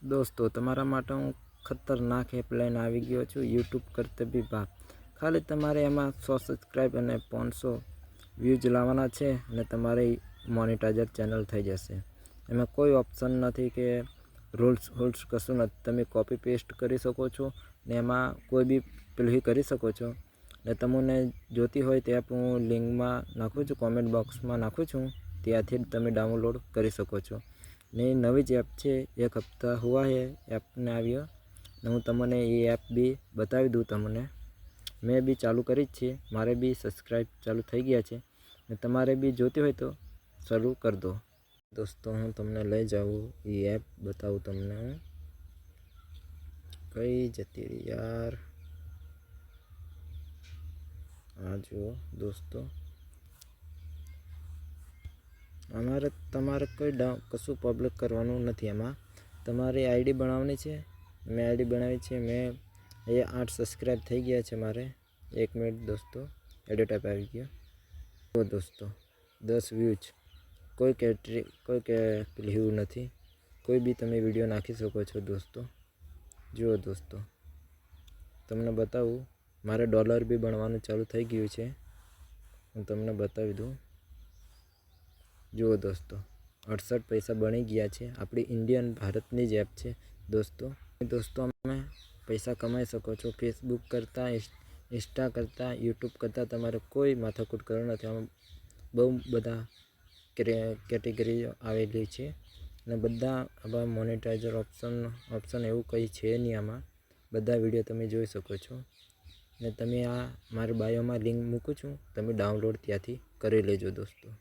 दोस्तों તમારા માટે હું ખતરનાક એપ લઈને આવી ગયો છું YouTube કરતે બી બાપ ખાલી તમારે એમાં 100 સબસ્ક્રાઇબ અને 500 વ્યૂઝ લાવવાના છે અને તમારે મોનેટાઇઝર ચેનલ થઈ જશે। એમાં કોઈ ઓપ્શન નથી કે રૂલ્સ કશું નથી, તમે કોપી પેસ્ટ કરી શકો છો ને એમાં કોઈ બી પેલી કરી શકો છો ને તમને જોતી હોય તે એપ હું લિંકમાં નાખું છું, કોમેન્ટ બોક્સમાં નાખું છું, ત્યાંથી તમે ડાઉનલોડ કરી શકો છો। ने नवी ज एप है, 1 हफ्ता हुआ है ऐप ने आवियो ने हूँ तमने ये ऐप भी बतावी दूँ। तमने मैं भी चालू करी छे, मारे भी सब्सक्राइब चालू थई गया है ने तमारे भी जोती हो तो चालू कर दो। दोस्तों हूँ तमने लई जाऊँ ये ऐप बताऊँ तमने हूँ कई जती रही यार। आ जुओ दोस्तों, अमारे तमारे कोई कशु पब्लिक करवानुं नहीं। एमां तमारी आईडी बनावनी है, मैं आईडी बनावी है, मैं ये 8 सब्सक्राइब थई गया है मारे। 1 मिनट दोस्तों, एडिट आप आई गया तो दोस्तों 10 व्यूज, कोई पेलू नहीं, कोई भी तमे वीडियो नाखी सको छो दोस्तों। जुओ दोस्तों तमने बताऊँ मारे डॉलर भी बनवानुं चालू थई गयुं छे, हूँ तमने बतावी दूँ। जुओ दोस्तों 68 पैसा बनी गया है, अपनी इंडियन भारतनी ज एप है दोस्तों। दोस्तों में पैसा कमाई सको छो फेसबुक करता, इंस्टा करता, यूट्यूब करता, तमारे कोई माथाकूट करवा नहीं। आम बहु बधा कैटेगरी आवेली है ने बधा आवा मोनेटाइजर ऑप्शन एवं कई है नहीं। आमा बधा वीडियो तमे जोई सको छो ने तमे आ मारी बायो में लिंक मूकूँ छूँ, तमे डाउनलॉड त्यांथी करी लेजो दोस्तों।